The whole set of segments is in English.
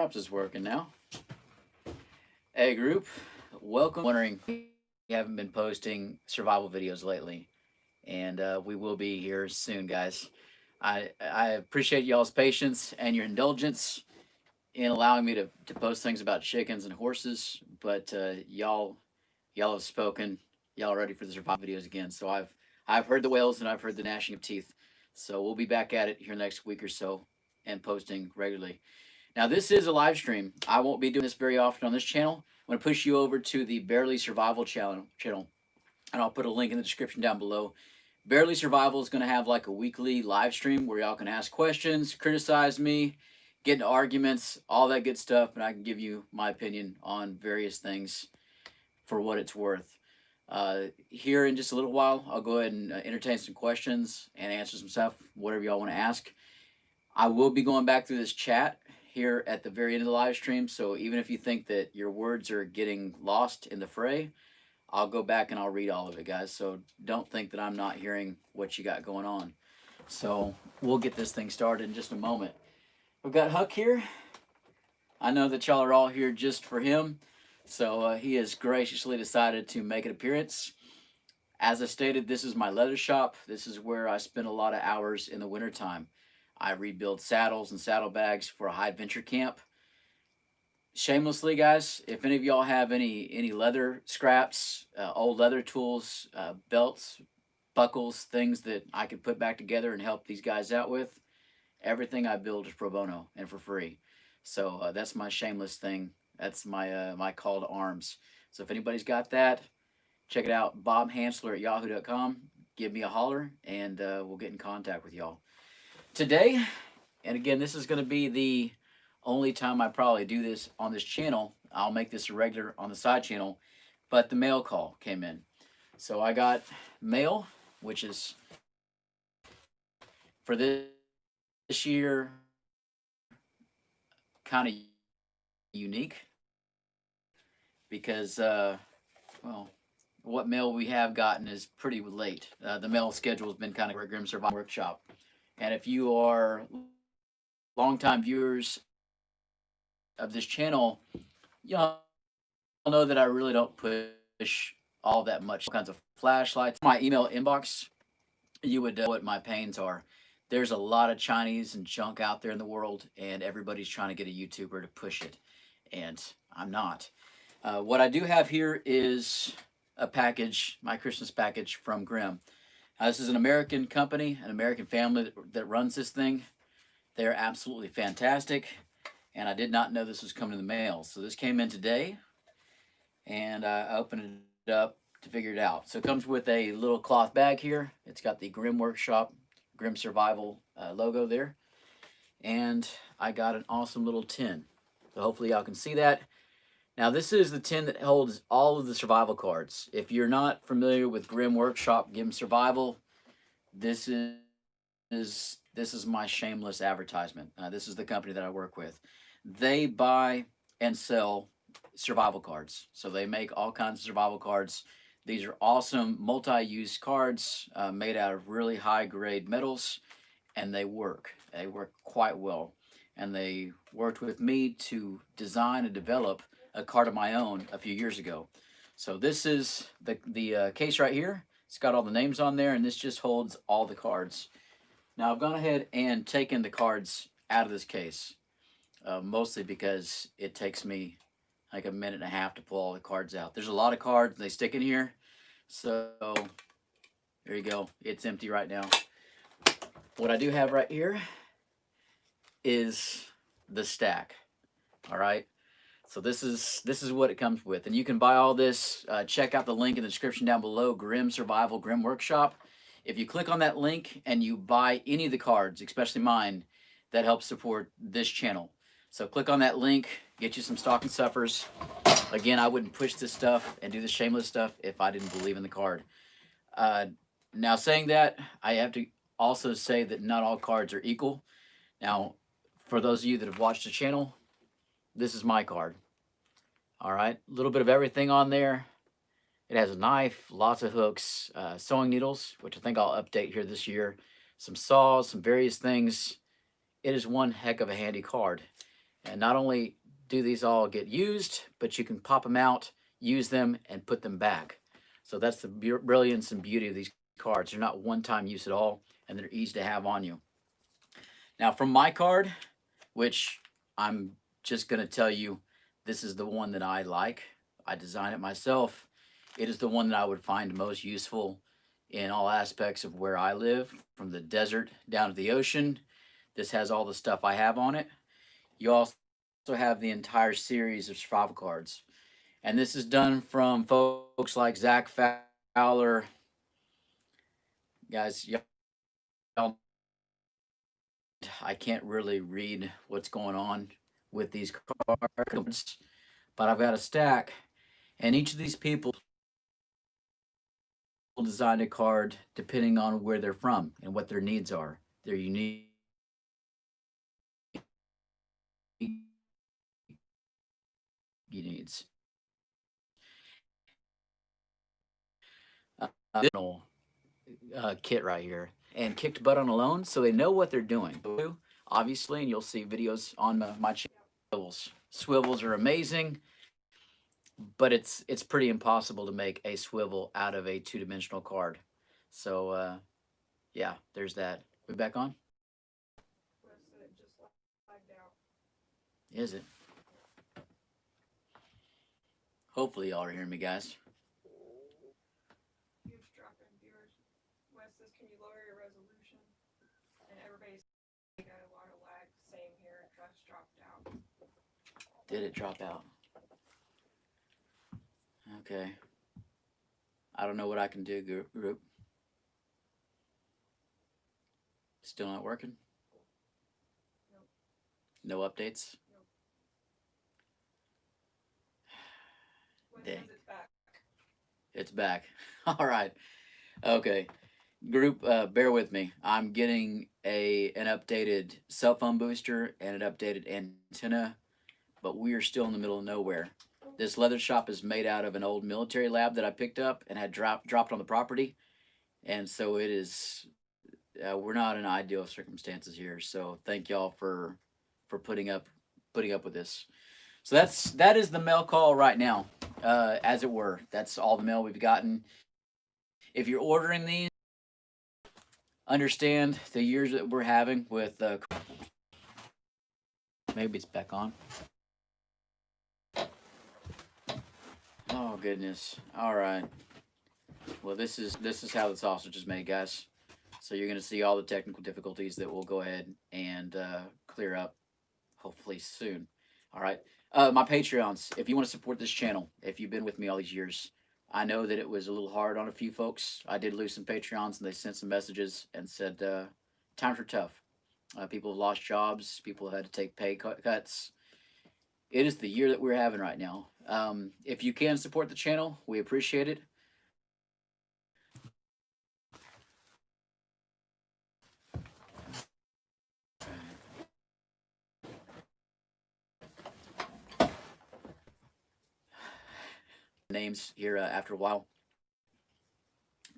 drops is working now. Hey group, welcome. Wondering you haven't been posting survival videos lately, and we will be here soon, guys. I appreciate y'all's patience and your indulgence in allowing me to post things about chickens and horses, but y'all have spoken. Y'all ready for the survival videos again? So I've heard the whales and I've heard the gnashing of teeth. So we'll be back at it here next week or so and posting regularly. Now, this is a live stream. I won't be doing this very often on this channel. I'm going to push you over to the Barely Survival channel, and I'll put a link in the description down below. Barely Survival is going to have like a weekly live stream where y'all can ask questions, criticize me, get into arguments, all that good stuff, and I can give you my opinion on various things for what it's worth. Here in just a little while, I'll go ahead and entertain some questions and answer some stuff, whatever y'all want to ask. I will be going back through this chat here at the very end of the live stream, so even if you think that your words are getting lost in the fray, I'll go back and I'll read all of it, guys. So don't think that I'm not hearing what you got going on. So we'll get this thing started in just a moment. We've got Huck here. I know that y'all are all here just for him, so he has graciously decided to make an appearance. As I stated, this is my leather shop. This is where I spend a lot of hours in the wintertime. I rebuild saddles and saddlebags for a high adventure camp. Shamelessly, guys, if any of y'all have any leather scraps, old leather tools, belts, buckles, things that I could put back together and help these guys out with, everything I build is pro bono and for free. So that's my shameless thing. That's my my call to arms. So if anybody's got that, check it out. BobHansler@yahoo.com. Give me a holler, and we'll get in contact with y'all. Today, and again, this is going to be the only time I probably do this on this channel. I'll make this a regular on the side channel, but the mail call came in. So I got mail, which is for this year kind of unique because, well, what mail we have gotten is pretty late. The mail schedule has been kind of Grim Survival Workshop. And if you are longtime viewers of this channel, y'all know that I really don't push all that much. All kinds of flashlights. My email inbox, you would know what my pains are. There's a lot of Chinese and junk out there in the world, and everybody's trying to get a YouTuber to push it, and I'm not. What I do have here is a package, my Christmas package from Grimm. This is an American company, an American family that runs this thing. They're absolutely fantastic, and I did not know this was coming in the mail. So this came in today, and I opened it up to figure it out. So it comes with a little cloth bag here. It's got the Grimm Workshop, Grimm Survival logo there. And I got an awesome little tin. So hopefully y'all can see that. Now this is the tin that holds all of the survival cards. If you're not familiar with Grimm Workshop, Grimm Survival, this is my shameless advertisement. This is the company that I work with. They buy and sell survival cards. So they make all kinds of survival cards. These are awesome multi-use cards made out of really high-grade metals, and they work. They work quite well. And they worked with me to design and develop a card of my own a few years ago. So this is the case right here. It's got all the names on there, and this just holds all the cards. Now I've gone ahead and taken the cards out of this case, mostly because it takes me like a minute and a half to pull all the cards out. There's a lot of cards, they stick in here. So there you go. It's empty right now. What I do have right here is the stack. All right. So this is what it comes with, and you can buy all this. Check out the link in the description down below. Grimm Survival, Grimm Workshop. If you click on that link and you buy any of the cards, especially mine, that helps support this channel. So click on that link, get you some stocking stuffers. Again, I wouldn't push this stuff and do the shameless stuff if I didn't believe in the card. Now saying that, I have to also say that not all cards are equal. Now, for those of you that have watched the channel, this is my card. All right, a little bit of everything on there. It has a knife, lots of hooks, sewing needles, which I think I'll update here this year, some saws, some various things. It is one heck of a handy card. And not only do these all get used, but you can pop them out, use them, and put them back. So that's the brilliance and beauty of these cards. They're not one-time use at all, and they're easy to have on you. Now, from my card, which I'm just going to tell you, this is the one that I like. I designed it myself. It is the one that I would find most useful in all aspects of where I live, from the desert down to the ocean. This has all the stuff I have on it. You also have the entire series of survival cards. And this is done from folks like Zach Fowler. Guys, y'all, I can't really read what's going on with these cards, but I've got a stack, and each of these people designed a card depending on where they're from and what their needs are. Their unique needs. Kit right here, and kicked butt on a loan, so they know what they're doing. Obviously, and you'll see videos on my channel. Swivels are amazing, but it's pretty impossible to make a swivel out of a two-dimensional card. So yeah, there's that. We back on? Is it? Hopefully y'all are hearing me, guys. Eavesdropping viewers. Wes says, can you lower your resolution? And everybody's got a lot of lag. Same here. It just dropped out. Did it drop out? Okay. I don't know what I can do, group. Still not working? Nope. No updates? Nope. Wes Dang. says it's back. It's back. All right. Okay. Group, bear with me. I'm getting an updated cell phone booster and an updated antenna, but we are still in the middle of nowhere. This leather shop is made out of an old military lab that I picked up and had dropped on the property, and so it is. We're not in ideal circumstances here, so thank y'all for putting up with this. So that is the mail call right now, as it were. That's all the mail we've gotten. If you're ordering these, understand the years that we're having with. Maybe it's back on. Oh goodness! All right. Well, this is how the sausage is made, guys. So you're gonna see all the technical difficulties that we'll go ahead and clear up, hopefully soon. All right. My Patreons, if you want to support this channel, if you've been with me all these years, I know that it was a little hard on a few folks. I did lose some Patreons, and they sent some messages and said times are tough. People have lost jobs. People have had to take pay cuts. It is the year that we're having right now. If you can support the channel, we appreciate it. Names here after a while.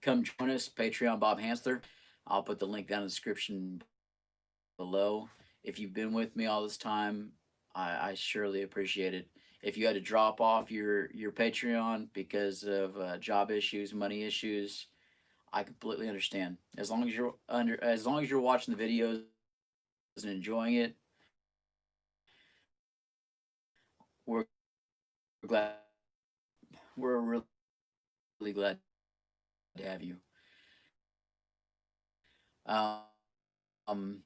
Come join us, Patreon Bob Hansler. I'll put the link down in the description below. If you've been with me all this time, I surely appreciate it. If you had to drop off your Patreon because of job issues, money issues, I completely understand. As long as you're watching the videos and enjoying it, we're glad. We're really glad to have you. Um,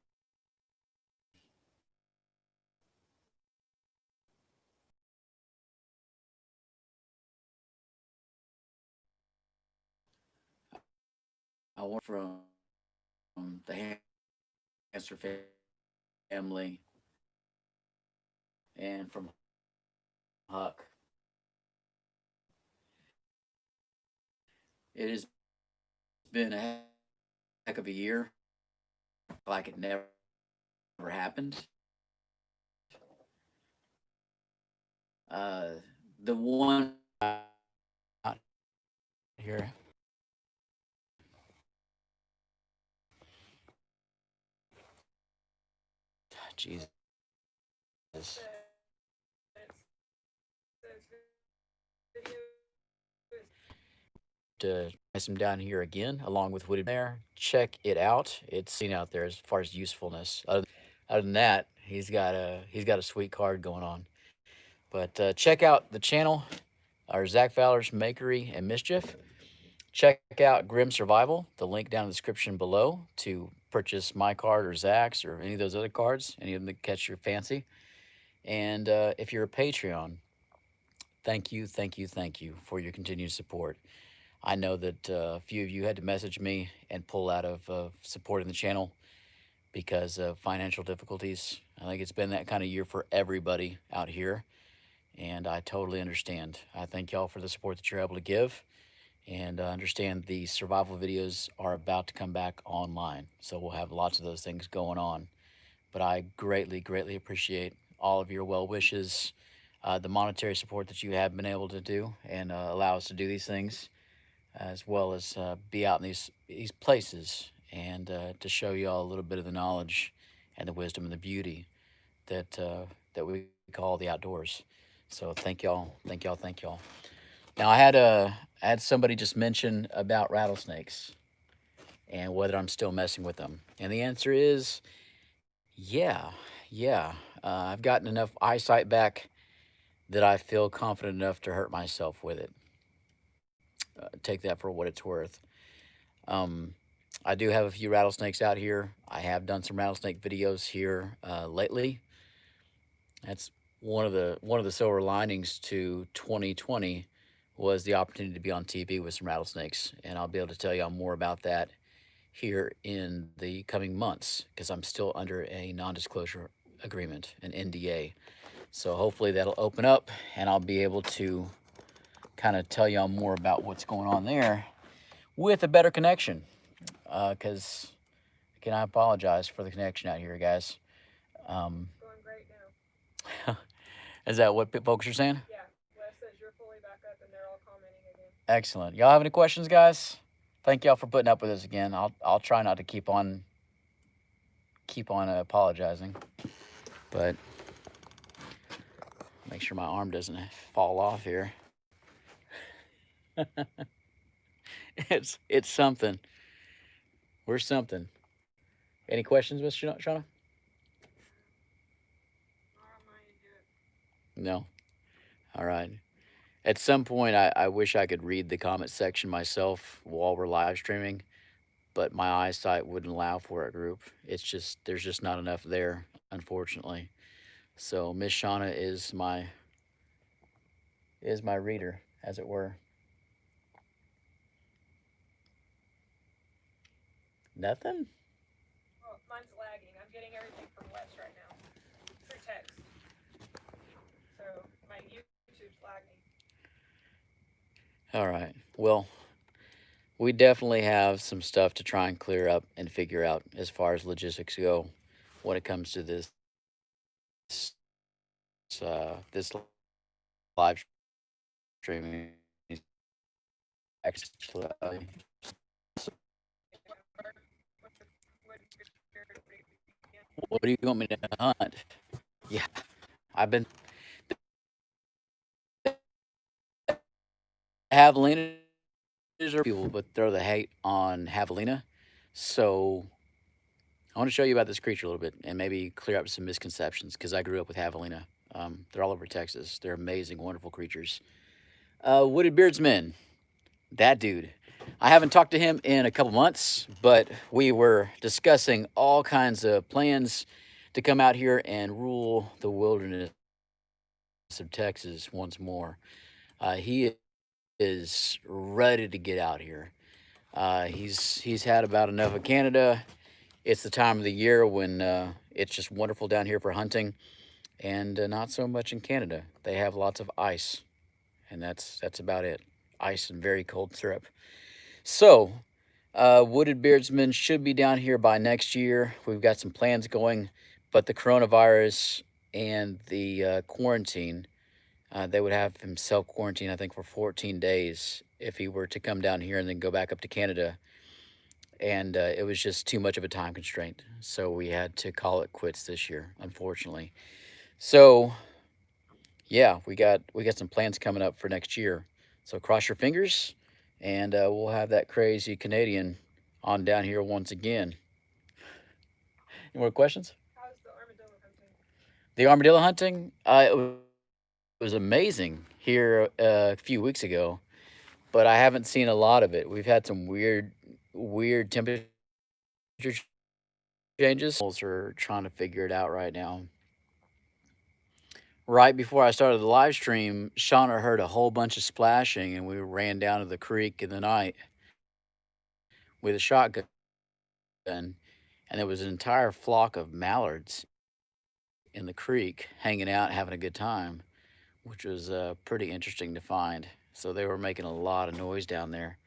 I want from the Hanser family and from Huck. It has been a heck of a year, like it never happened. The one here. Jesus. nice him down here again, along with Wooded there. Check it out. It's seen out there as far as usefulness. Other than that, he's got a sweet card going on. But check out the channel, our Zach Fowler's Makery and Mischief. Check out Grim Survival, the link down in the description below to purchase my card or Zach's or any of those other cards, any of them that catch your fancy. And if you're a Patreon, thank you, thank you, thank you for your continued support. I know that a few of you had to message me and pull out of supporting the channel because of financial difficulties. I think it's been that kind of year for everybody out here, and I totally understand. I thank y'all for the support that you're able to give, and understand the survival videos are about to come back online, so we'll have lots of those things going on. But I greatly, greatly appreciate all of your well wishes, the monetary support that you have been able to do and allow us to do these things, as well as be out in these places and to show you all a little bit of the knowledge and the wisdom and the beauty that that we call the outdoors. So thank y'all, thank y'all, thank y'all. Now I had somebody just mention about rattlesnakes and whether I'm still messing with them, and the answer is yeah, yeah. I've gotten enough eyesight back that I feel confident enough to hurt myself with it. Take that for what it's worth. Um, I do have a few rattlesnakes out here. I have done some rattlesnake videos here lately. That's one of the silver linings to 2020 was the opportunity to be on TV with some rattlesnakes, and I'll be able to tell y'all more about that here in the coming months because I'm still under a non-disclosure agreement, an NDA. So hopefully that'll open up, and I'll be able to kind of tell y'all more about what's going on there with a better connection. Because, again, I apologize for the connection out here, guys. Um, Going great now. is that what folks are saying? Yeah, Wes says you're fully back up and they're all commenting again. Excellent. Y'all have any questions, guys? Thank y'all for putting up with us again. I'll try not to keep on apologizing, but make sure my arm doesn't fall off here. It's something. We're something. Any questions, Miss Shauna? All right, do it. No. All right. At some point, I wish I could read the comment section myself while we're live streaming, but my eyesight wouldn't allow for it, group. It's just, there's just not enough there, unfortunately. So Miss Shauna is my reader, as it were. Nothing? Well, mine's lagging. I'm getting everything from Wes right now through text. So my YouTube's lagging. All right. Well, we definitely have some stuff to try and clear up and figure out as far as logistics go when it comes to this this live streaming. Actually, what do you want me to hunt? Yeah, I've been javelina. People would throw the hate on javelina, so I want to show you about this creature a little bit and maybe clear up some misconceptions because I grew up with javelina. They're all over Texas. They're amazing, wonderful creatures. Wooded Beardsman, that dude. I haven't talked to him in a couple months, but we were discussing all kinds of plans to come out here and rule the wilderness of Texas once more. He is ready to get out here. He's had about enough of Canada. It's the time of the year when it's just wonderful down here for hunting, and not so much in Canada. They have lots of ice, and that's about it. Ice and very cold syrup. So, Wooded Beardsman should be down here by next year. We've got some plans going, but the coronavirus and the quarantine, they would have him self-quarantine, I think, for 14 days if he were to come down here and then go back up to Canada. And it was just too much of a time constraint. So we had to call it quits this year, unfortunately. So, yeah, we got some plans coming up for next year. So cross your fingers and we'll have that crazy Canadian on down here once again. Any more questions? How's the armadillo hunting? The armadillo hunting, it was amazing here a few weeks ago, but I haven't seen a lot of it. We've had some weird temperature changes. Are trying to figure it out right now. Right before I started the live stream, Shauna heard a whole bunch of splashing, and we ran down to the creek in the night with a shotgun, and there was an entire flock of mallards in the creek hanging out, having a good time, which was pretty interesting to find. So they were making a lot of noise down there.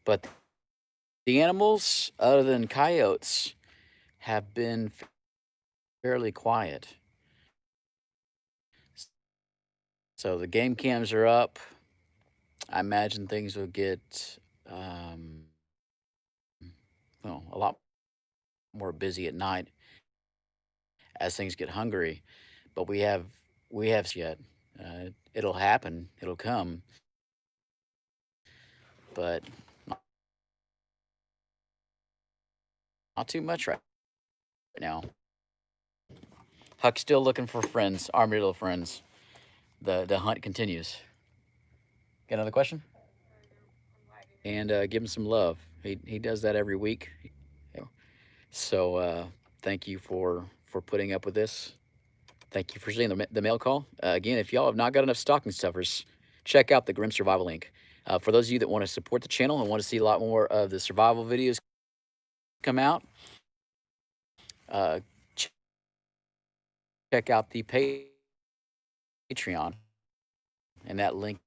But the animals, other than coyotes, have been fairly quiet. So the game cams are up. I imagine things will get well, a lot more busy at night as things get hungry. But we have yet. It'll happen. It'll come. But not too much right now. Huck's still looking for friends, armadillo friends. The hunt continues. Got another question? I'm lagging. And give him some love. He does that every week. So thank you for putting up with this. Thank you for seeing the mail call. Again, if y'all have not got enough stocking stuffers, check out the Grim Survival link. For those of you that want to support the channel and want to see a lot more of the survival videos come out, check out the Patreon, and that link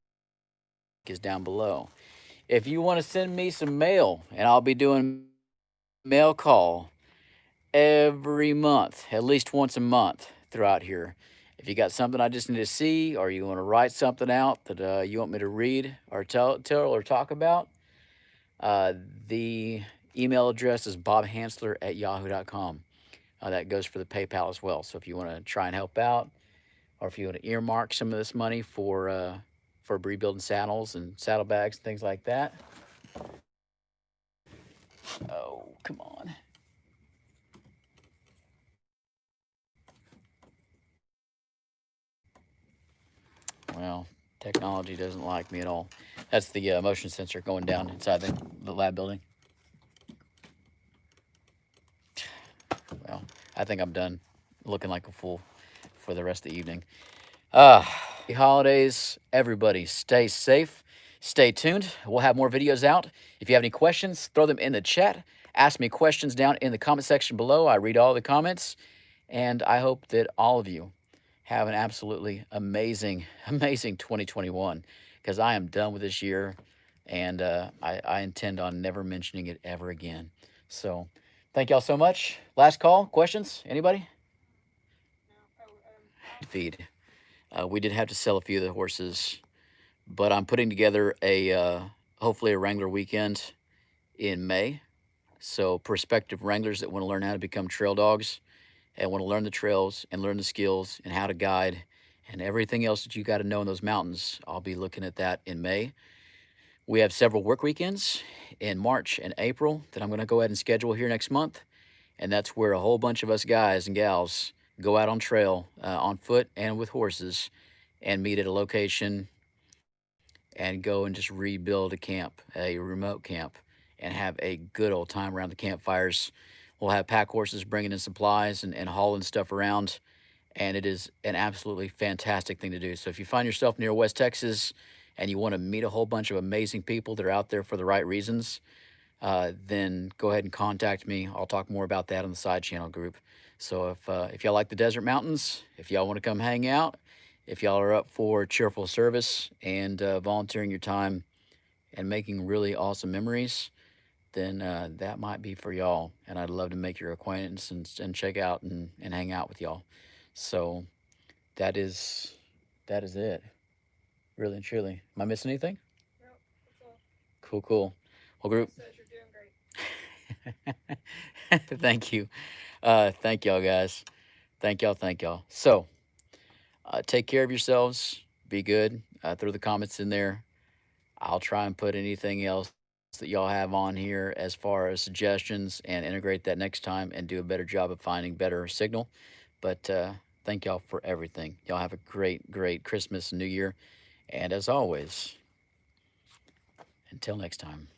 is down below. If you want to send me some mail, and I'll be doing mail call every month, at least once a month throughout here. If you got something I just need to see, or you want to write something out that you want me to read or tell or talk about, the email address is bobhansler@yahoo.com. That goes for the PayPal as well. So if you want to try and help out, or if you want to earmark some of this money for rebuilding saddles and saddlebags and things like that. Oh, come on. Well, technology doesn't like me at all. That's the motion sensor going down inside the lab building. Well, I think I'm done looking like a fool for the rest of the evening. Happy holidays, everybody. Stay safe. Stay tuned. We'll have more videos out. If you have any questions, throw them in the chat. Ask me questions down in the comment section below. I read all the comments. And I hope that all of you have an absolutely amazing 2021, because I am done with this year, and I intend on never mentioning it ever again. So thank y'all so much. Last call, questions? Anybody? No. Oh, Feed. We did have to sell a few of the horses, but I'm putting together hopefully a Wrangler weekend in May. So prospective Wranglers that want to learn how to become trail dogs and want to learn the trails and learn the skills and how to guide and everything else that you got to know in those mountains, I'll be looking at that in May. We have several work weekends in March and April that I'm going to go ahead and schedule here next month. And that's where a whole bunch of us guys and gals go out on trail, on foot and with horses, and meet at a location and go and just rebuild a camp, a remote camp, and have a good old time around the campfires. We'll have pack horses bringing in supplies and hauling stuff around, and it is an absolutely fantastic thing to do. So if you find yourself near West Texas and you want to meet a whole bunch of amazing people that are out there for the right reasons, then go ahead and contact me. I'll talk more about that on the side channel group. So if y'all like the desert mountains, if y'all want to come hang out, if y'all are up for cheerful service and volunteering your time and making really awesome memories, then that might be for y'all. And I'd love to make your acquaintance and check out and hang out with y'all. So that is it. Really and truly. Am I missing anything? no. That's all. Cool. Well, group. Says you're doing great. Thank you. Thank y'all, guys. Thank y'all. So, take care of yourselves. Be good. Throw the comments in there. I'll try and put anything else that y'all have on here as far as suggestions and integrate that next time and do a better job of finding better signal. But thank y'all for everything. Y'all have a great, great Christmas and New Year. And as always, until next time.